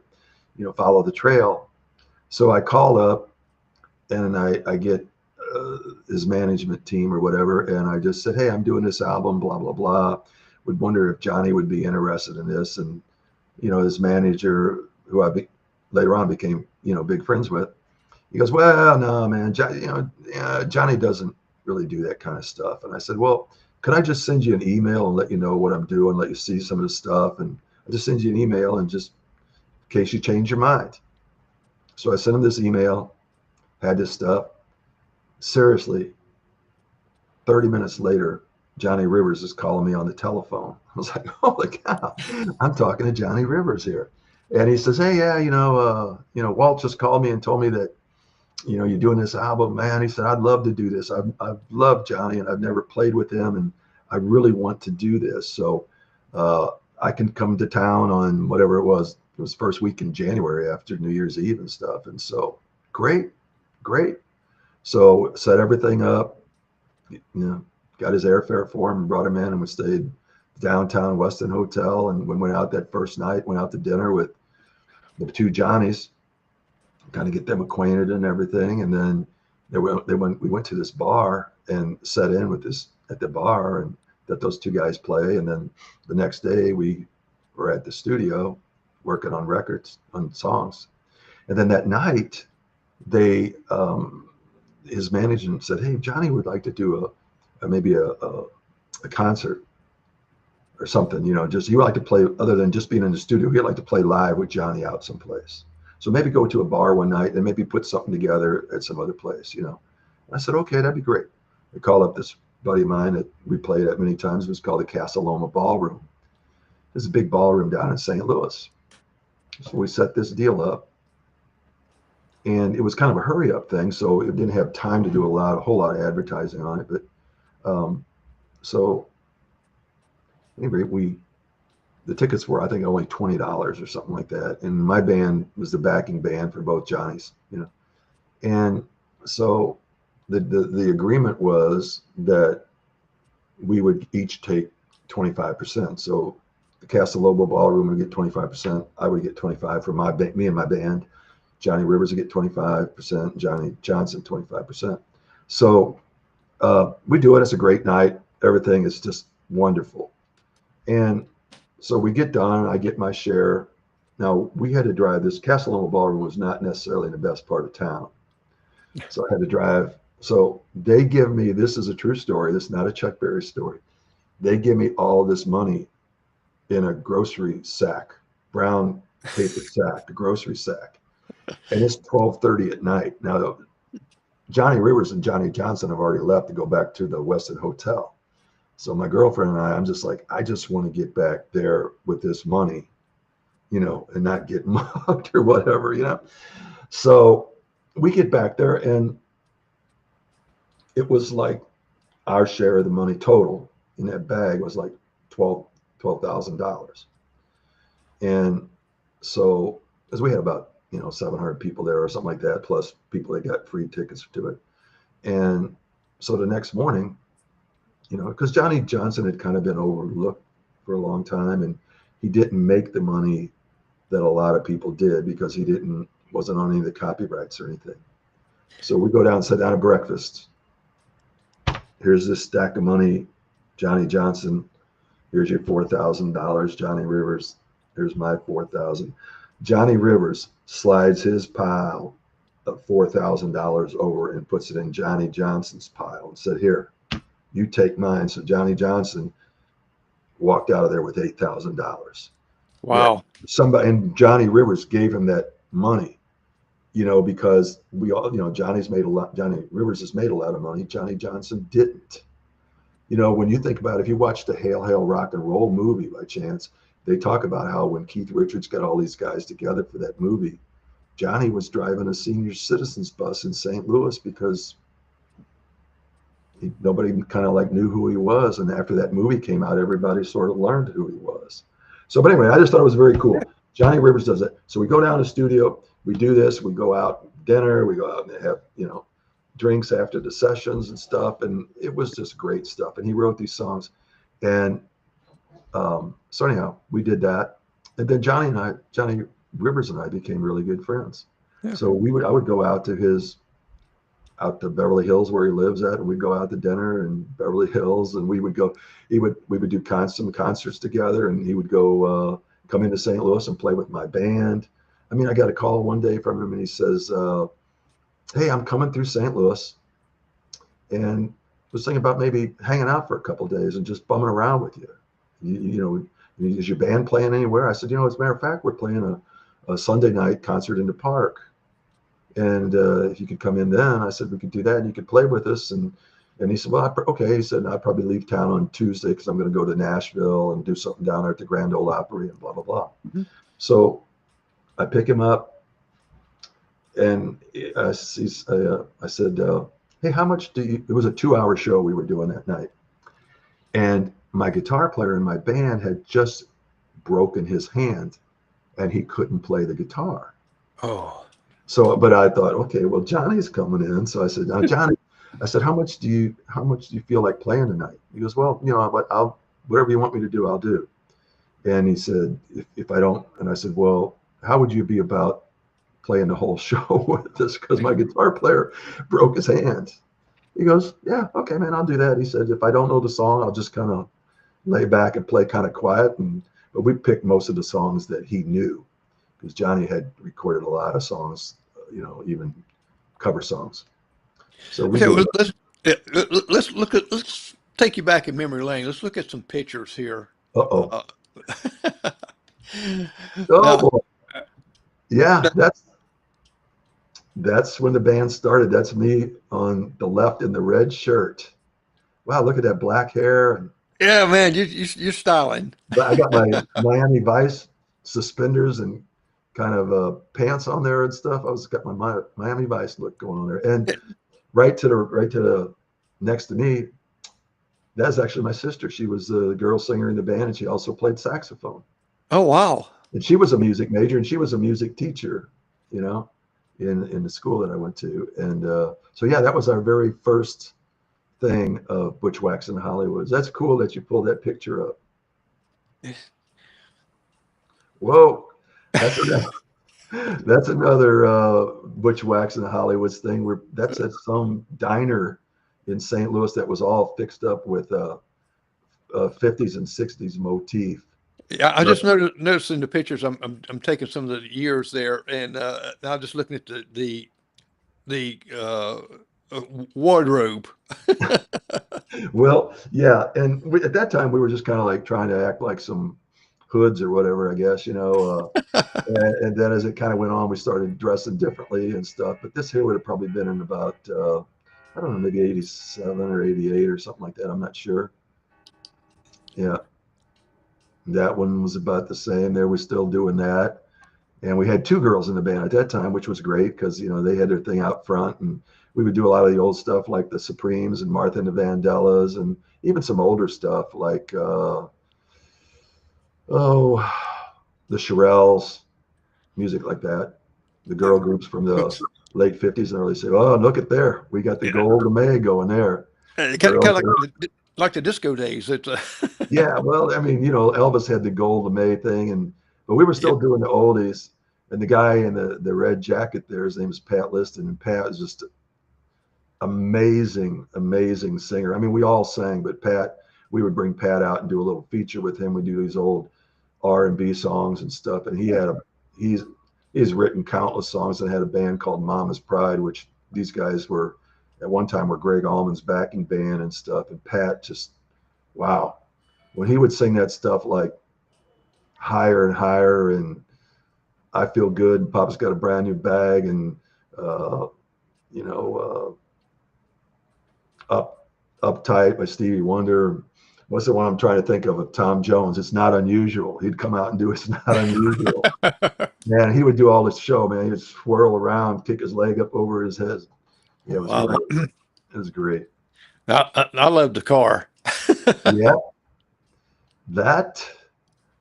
Follow the Trail. So I called up, and I get his management team or whatever, and I just said, "Hey, I'm doing this album, blah blah blah. Would wonder if Johnny would be interested in this." And his manager, who later on became big friends with, he goes, "Well, no, man, Johnny doesn't really do that kind of stuff." And I said, "Well, could I just send you an email and let you know what I'm doing, let you see some of the stuff, and I'll just send you an email and just in case you change your mind." So I sent him this email, had this stuff. Seriously, 30 minutes later, Johnny Rivers is calling me on the telephone. I was like, "Holy cow, I'm talking to Johnny Rivers here." And he says, "Hey, yeah, Walt just called me and told me that, you're doing this album, man." He said, "I'd love to do this. I've loved Johnny, and I've never played with him, and I really want to do this. So I can come to town on whatever it was. It was first week in January after New Year's Eve and stuff." And so, great. So set everything up, got his airfare for him, brought him in, and we stayed downtown Weston Hotel. And we went out that first night, went out to dinner with the 2 Johnnies, kind of get them acquainted and everything. And then we went to this bar and sat in at the bar and let those 2 guys play. And then the next day we were at the studio working on records, on songs. And then that night his management said, "Hey, Johnny would like to do maybe a concert or something, just he would like to play, other than just being in the studio, he'd like to play live with Johnny out someplace. So maybe go to a bar one night and maybe put something together at some other place, And I said, "Okay, that'd be great." I called up this buddy of mine that we played at many times. It was called the Casa Loma Ballroom. There's a big ballroom down in St. Louis. So we set this deal up. And it was kind of a hurry up thing, so it didn't have time to do a whole lot of advertising on it. But so anyway, the tickets were, I think, only $20 or something like that. And my band was the backing band for both Johnnies, And so the agreement was that we would each take 25%. So the Casa Lobo Ballroom would get 25%. I would get 25 for me and my band. Johnny Rivers would get 25%, Johnny Johnson 25%. So we do it. It's a great night. Everything is just wonderful. And so we get done. I get my share. Now we had to drive. This Casa Loma Ballroom was not necessarily in the best part of town, so I had to drive. So they give me, this is a true story. This is not a Chuck Berry story. They give me all this money in a grocery sack, brown paper sack, a grocery sack, and it's 12:30 at night. Now Johnny Rivers and Johnny Johnson have already left to go back to the Westin Hotel. So my girlfriend and I'm just like, I just want to get back there with this money, and not get mugged or whatever. So we get back there, and it was like our share of the money total in that bag was like $12,000. And so, as we had about 700 people there or something like that, plus people that got free tickets to it. And so the next morning, because Johnny Johnson had kind of been overlooked for a long time, and he didn't make the money that a lot of people did because he wasn't on any of the copyrights or anything. So we go down and sit down at breakfast. Here's this stack of money, Johnny Johnson. Here's your $4,000, Johnny Rivers. Here's my $4,000. Johnny Rivers slides his pile of $4,000 over and puts it in Johnny Johnson's pile and said, "Here, you take mine." So Johnny Johnson walked out of there with $8,000. Wow. Somebody, and Johnny Rivers gave him that money, because we all, Johnny Rivers has made a lot of money. Johnny Johnson didn't. When you think about it, if you watch the Hail Hail Rock and Roll movie by chance, they talk about how when Keith Richards got all these guys together for that movie, Johnny was driving a senior citizens bus in St. Louis because nobody kind of like knew who he was. And after that movie came out, everybody sort of learned who he was. So, but anyway, I just thought it was very cool. Johnny Rivers does it. So we go down to the studio, we do this, we go out dinner, we go out and have, drinks after the sessions and stuff. And it was just great stuff. And he wrote these songs. And so anyhow, we did that. And then Johnny Rivers and I became really good friends. Yeah. So I would go out to Beverly Hills where he lives at, and we'd go out to dinner in Beverly Hills, and we would do some concerts together, and he would go come into St. Louis and play with my band. I mean, I got a call one day from him, and he says, "Hey, I'm coming through St. Louis, and was thinking about maybe hanging out for a couple of days and just bumming around with you. Is your band playing anywhere?" I said, "As a matter of fact, we're playing a Sunday night concert in the park. And if you could come in then," I said, "we could do that, and you could play with us." And he said, "Well, okay." He said, "I'd probably leave town on Tuesday because I'm going to go to Nashville and do something down there at the Grand Ole Opry and blah, blah, blah." Mm-hmm. So I pick him up, and I said, "Hey, how much do you," it was a 2-hour show we were doing that night. And my guitar player in my band had just broken his hand, and he couldn't play the guitar. Oh. So, but I thought, okay, well, Johnny's coming in. So I said, "Now, Johnny," I said, how much do you feel like playing tonight?" He goes, "Well, I'll whatever you want me to do, I'll do." And he said, if I don't," and I said, "Well, how would you be about playing the whole show with this? Because my guitar player broke his hand." He goes, "Yeah, okay, man, I'll do that." He said, "If I don't know the song, I'll just kind of lay back and play kind of quiet." But we picked most of the songs that he knew, because Johnny had recorded a lot of songs, even cover songs. So let's take you back in memory lane. Let's look at some pictures here. Oh Now, boy. Yeah, that's when the band started. That's me on the left in the red shirt. Wow, look at that black hair. Yeah, man, you're styling. I got my Miami Vice suspenders and kind of pants on there and stuff. I was got my Miami Vice look going on there. And right to the next to me, that's actually my sister. She was the girl singer in the band, and she also played saxophone. Oh, wow. And she was a music major, and she was a music teacher, in the school that I went to. And so yeah, that was our very first thing of Bushwhacks in Hollywood. That's cool that you pulled that picture up. Whoa, that's enough. That's another Butch Wax and Hollywood's thing. Where that's at some diner in St. Louis that was all fixed up with 50s and 60s motif. Yeah, I But just noticing the pictures. I'm taking some of the years there, and I'm just looking at the wardrobe. well, yeah, and at that time we were just kind of like trying to act like some hoods or whatever, I guess, you know. And then as it kind of went on, we started dressing differently and stuff. But this here would have probably been in about I don't know, maybe 87 or 88 or something like that. I'm not sure. Yeah, that one was about the same. They were still doing that. And we had two girls in the band at that time, which was great because, you know, they had their thing out front. And we would do a lot of the old stuff like the Supremes and Martha and the Vandellas and even some older stuff like, oh, the Shirelles, music like that. The girl groups from the late 50s and early 60s. Oh, look at there. We got the Yeah, gold May going there. kind Girls of are like the disco days. It's Yeah, well, I mean, you know, Elvis had the gold May thing, and but we were yep. still doing the oldies. And the guy in the red jacket there, his name is Pat Liston, and Pat is just amazing, amazing singer. I mean, we all sang, but Pat, we would bring Pat out and do a little feature with him. We do these old R&B songs and stuff, and he's he's written countless songs and had a band called Mama's Pride, which these guys were at one time were Greg Allman's backing band and stuff. And Pat just wow, when he would sing that stuff like higher and higher and I feel good and Papa's got a brand new bag and uh, you know up uptight by Stevie Wonder. What's the one I'm trying to think of Tom Jones? It's not unusual. He'd come out and do It's Not Unusual. Man, he would do all this show, man. He would swirl around, kick his leg up over his head. Yeah, it was Wow. great. It was great. I love the car. Yeah, that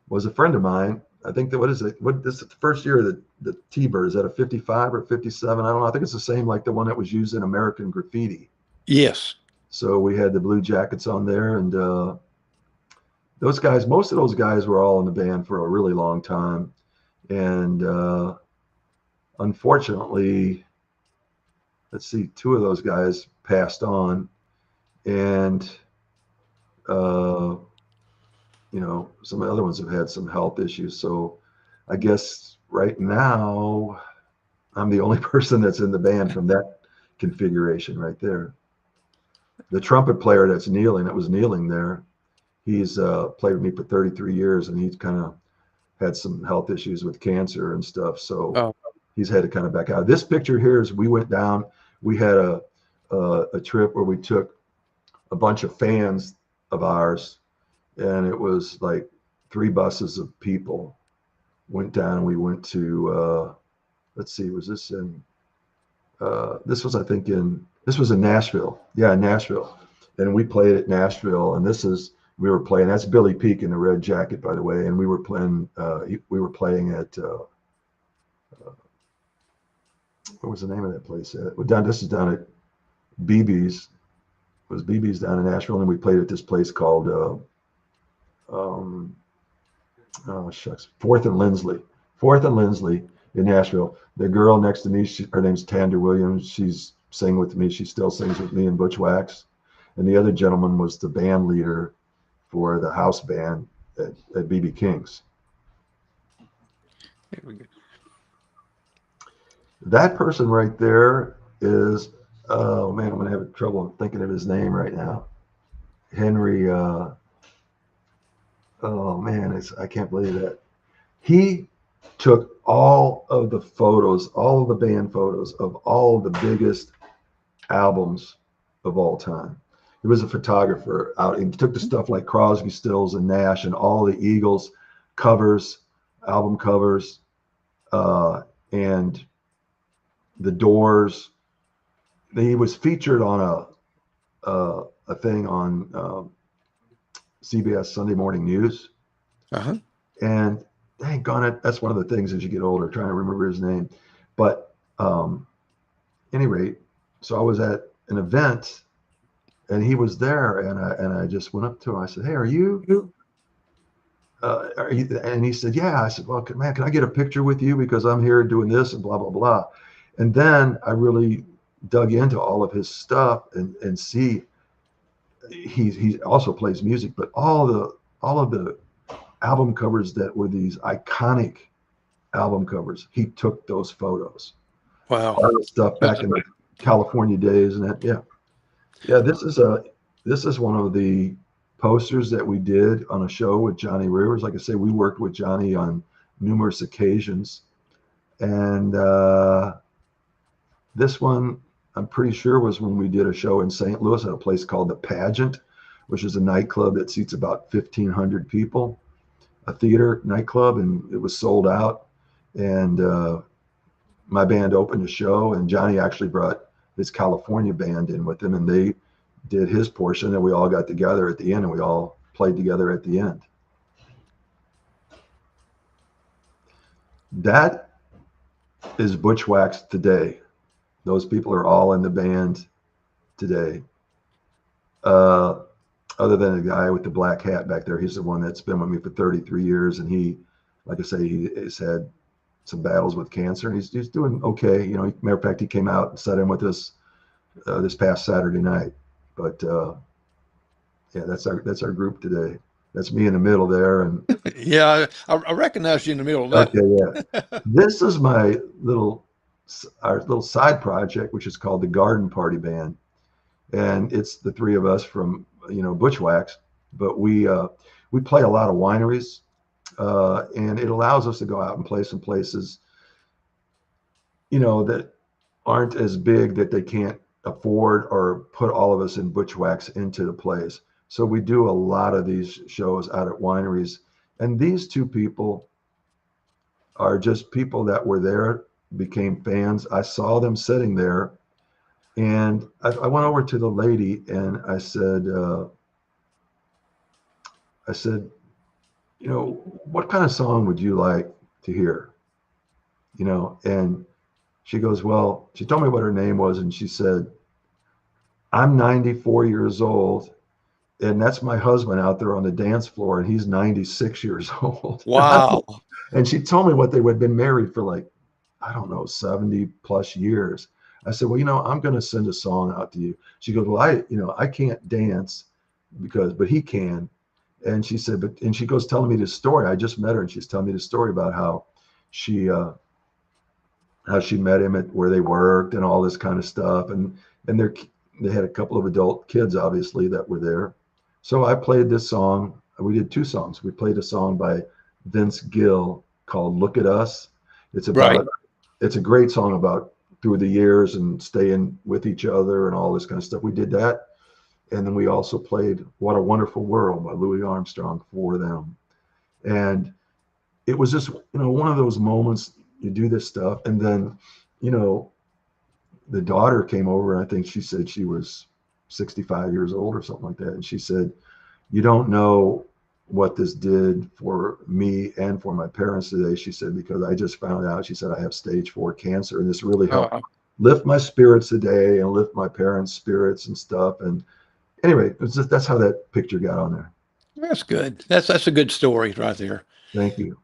was a friend of mine. I think that what is it? What this is the first year of the T-Bird. Is that a 55 or 57? I don't know. I think it's the same like the one that was used in American Graffiti. Yes. So we had the blue jackets on there, and those guys, most of those guys were all in the band for a really long time. And unfortunately, let's see, two of those guys passed on, and you know, some of the other ones have had some health issues. So I guess right now I'm the only person that's in the band from that configuration right there. The trumpet player that was kneeling there, he's played with me for 33 years, and he's kind of had some health issues with cancer and stuff. So Oh, he's had to kind of back out. This picture here is we went down. We had a trip where we took a bunch of fans of ours, and it was like 3 buses of people went down. We went to let's see, was this in this was I think in this was in Nashville. Yeah, in Nashville. And we played at Nashville, and we were playing. That's Billy Peak in the red jacket, by the way. And we were playing. We were playing at what was the name of that place? This is down at BB's. It was BB's down in Nashville, and we played at this place called oh shucks, Fourth and Lindsley. Fourth and Lindsley in Nashville. The girl next to me, her name's Tander Williams. She's sang with me. She still sings with me in Butch Wax. And the other gentleman was the band leader for the house band at BB King's. there we go. That person right there is, oh man, I'm gonna have trouble thinking of his name right now. Henry. Oh man, I can't believe that. He took all of the photos, all of the band photos of all of the biggest albums of all time. He was a photographer out. He took the stuff like Crosby, Stills, and Nash, and all the Eagles covers, album covers, and the Doors. He was featured on a thing on CBS Sunday Morning News, Uh-huh. and dang on it, that's one of the things as you get older, trying to remember his name. But any rate, so I was at an event, and he was there, and I just went up to him. I said, "Hey, are you and he said, yeah. I said, well, man, can I get a picture with you because I'm here doing this and blah blah blah. And then I really dug into all of his stuff and see he also plays music, but all of the album covers that were these iconic album covers, he took those photos. Wow. All the stuff back in the California days and that. Yeah. This is one of the posters that we did on a show with Johnny Rivers. Like I say, we worked with Johnny on numerous occasions, and this one I'm pretty sure was when we did a show in St. Louis at a place called The Pageant, which is a nightclub that seats about 1,500 people, a theater nightclub, and it was sold out. And my band opened the show, and Johnny actually brought his California band in with him, and they did his portion, and we all got together at the end, and we all played together at the end. That is Bushwhacks today. Those people are all in the band today. Other than the guy with the black hat back there, he's the one that's been with me for 33 years, and he, like I say, he has had some battles with cancer, and he's doing okay. You know, matter of fact, he came out and sat in with us this past Saturday night. But yeah, that's our group today. That's me in the middle there, and Yeah, I recognize you in the middle of that. okay, yeah. This is our little side project, which is called the Garden Party Band, and it's the three of us from Bushwhacks, but we play a lot of wineries, and it allows us to go out and play some places, that aren't as big that they can't afford or put all of us in Bushwhacks into the place. So we do a lot of these shows out at wineries, and these two people are just people that were there, became fans. I saw them sitting there, and I went over to the lady and I said, what kind of song would you like to hear? And she goes, well, she told me what her name was, and she said, I'm 94 years old, and that's my husband out there on the dance floor, and he's 96 years old. Wow. And she told me what they had been married for, like, I don't know, 70 plus years. I said, well, I'm going to send a song out to you. She goes, well, I can't dance but he can. And she said, and she goes telling me this story. I just met her, and she's telling me the story about how she met him at where they worked and all this kind of stuff. And they had a couple of adult kids, obviously, that were there. So I played this song. We did two songs. We played a song by Vince Gill called "Look at Us." It's a great song about through the years and staying with each other and all this kind of stuff. We did that. And then we also played "What a Wonderful World" by Louis Armstrong for them. And it was just, one of those moments. You do this stuff, and then, the daughter came over, and I think she said she was 65 years old or something like that. And she said, you don't know what this did for me and for my parents today. She said, because I just found out, she said, I have stage 4 cancer, and this really helped lift my spirits today and lift my parents' spirits and stuff. And anyway, that's how that picture got on there. That's good. That's a good story right there. Thank you.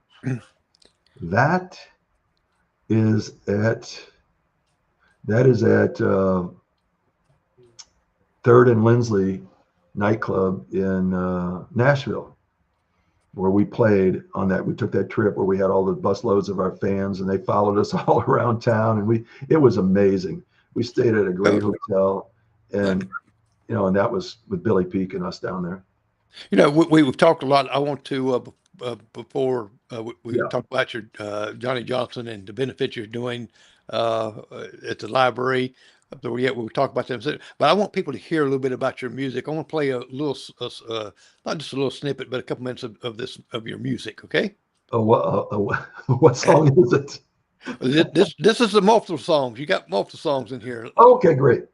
That is at 3rd and Lindsley nightclub in Nashville, where we played on that. We took that trip where we had all the busloads of our fans, and they followed us all around town, and it was amazing. We stayed at a great hotel, and and that was with Billy Peak and us down there. We've talked a lot. I want to before we talked about your Johnny Johnson and the benefits you're doing at the library. We'll talk about them, but I want people to hear a little bit about your music. I want to play a little, not just a little snippet, but a couple minutes of your music. Okay. What song is it? This is the multiple songs. You got multiple songs in here. Okay, great.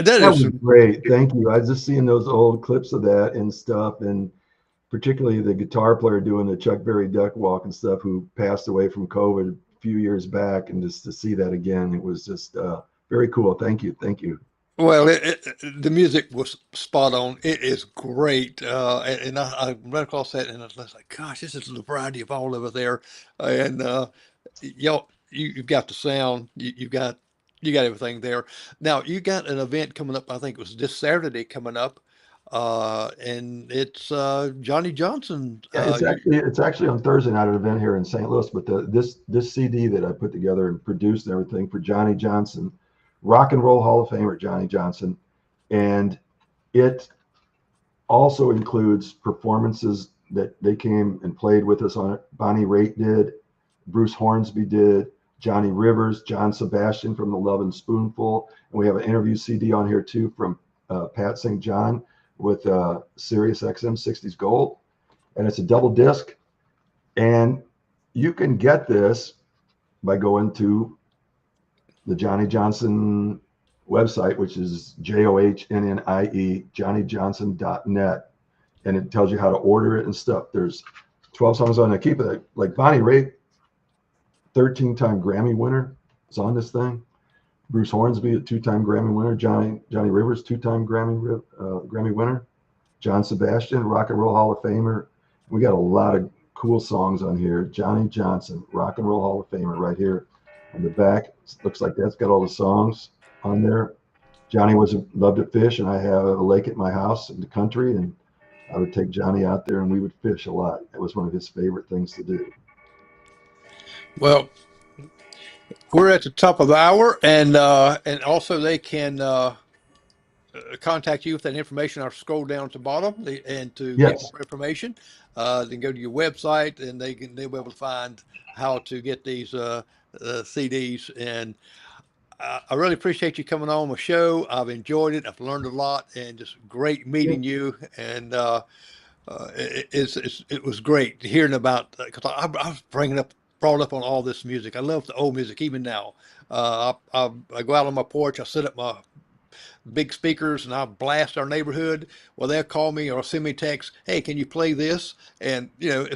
that That is was great. Thank you. I was just seeing those old clips of that and stuff, and particularly the guitar player doing the Chuck Berry duck walk and stuff, who passed away from COVID a few years back, and just to see that again, it was just very cool. Thank you. Thank you. well. The music was spot on. It is great, and I ran across that, and I was like, "Gosh, this is the variety of all of it there." And y'all, you've got the sound. You got everything there. Now you got an event coming up. I think it was this Saturday coming up, and it's Johnny Johnson. Yeah, it's actually on Thursday night at an event here in St. Louis. But this CD that I put together and produced and everything for Johnny Johnson, Rock and Roll Hall of Famer Johnny Johnson, and it also includes performances that they came and played with us on it. Bonnie Raitt did, Bruce Hornsby did, Johnny Rivers, John Sebastian from the Love and Spoonful, and we have an interview CD on here too from Pat St. John with Sirius XM 60s Gold, and it's a double disc. And you can get this by going to the Johnny Johnson website, which is JOHNNIE, johnnyjohnson.net. And it tells you how to order it and stuff. There's 12 songs on there. Keep it like Bonnie Raitt, 13-time Grammy winner, is on this thing. Bruce Hornsby, a 2-time Grammy winner. Johnny Rivers, 2-time Grammy winner. John Sebastian, Rock and Roll Hall of Famer. We got a lot of cool songs on here. Johnny Johnson, Rock and Roll Hall of Famer, right here on the back. Looks like that's got all the songs on there. Johnny loved to fish, and I have a lake at my house in the country, and I would take Johnny out there and we would fish a lot. It was one of his favorite things to do. Well, we're at the top of the hour, and also they can contact you with that information. I'll scroll down to the bottom and to get Yes. more information. They can go to your website, and they'll be able to find how to get these CDs. And I really appreciate you coming on my show. I've enjoyed it. I've learned a lot, and just great meeting you. And it was great hearing about, because I was brought up on all this music. I love the old music even now. I go out on my porch. I set up my big speakers and I blast our neighborhood. Well, they'll call me or send me text. Hey, can you play this? And I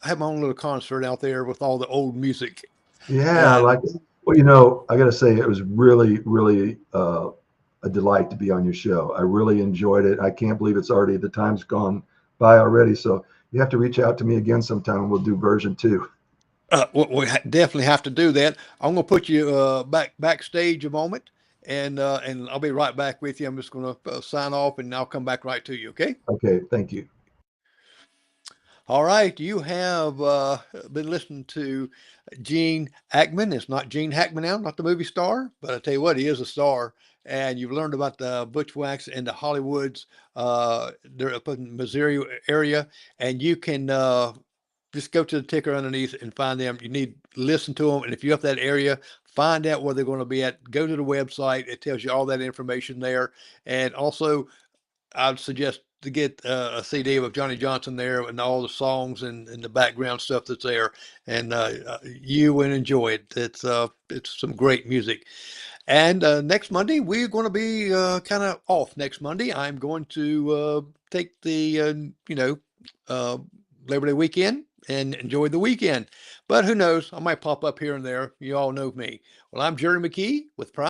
have my own little concert out there with all the old music. Yeah, I And like it. Well, I got to say, it was really, really a delight to be on your show. I really enjoyed it. I can't believe the time's gone by already. So you have to reach out to me again sometime, and we'll do version 2. we definitely have to do that. I'm going to put you backstage a moment, and I'll be right back with you. I'm just going to sign off, and I'll come back right to you. Okay. Okay, thank you. All right. You have been listening to Gene Hackman. It's not Gene Hackman now, not the movie star, but I tell you what, he is a star. And you've learned about the Bushwhacks and the Hollywoods. They're up in the Missouri area, and you can just go to the ticker underneath and find them. You need to listen to them, and if you're up that area, find out where they're going to be at. Go to the website; it tells you all that information there. And also, I'd suggest to get a CD of Johnny Johnson there and all the songs and the background stuff that's there, and you will enjoy it. It's some great music. And next Monday we're going to be kind of off. Next Monday I'm going to take the uh, Labor Day weekend and enjoy the weekend. But who knows? I might pop up here and there. You all know me. Well, I'm Jerry McKee with Prime.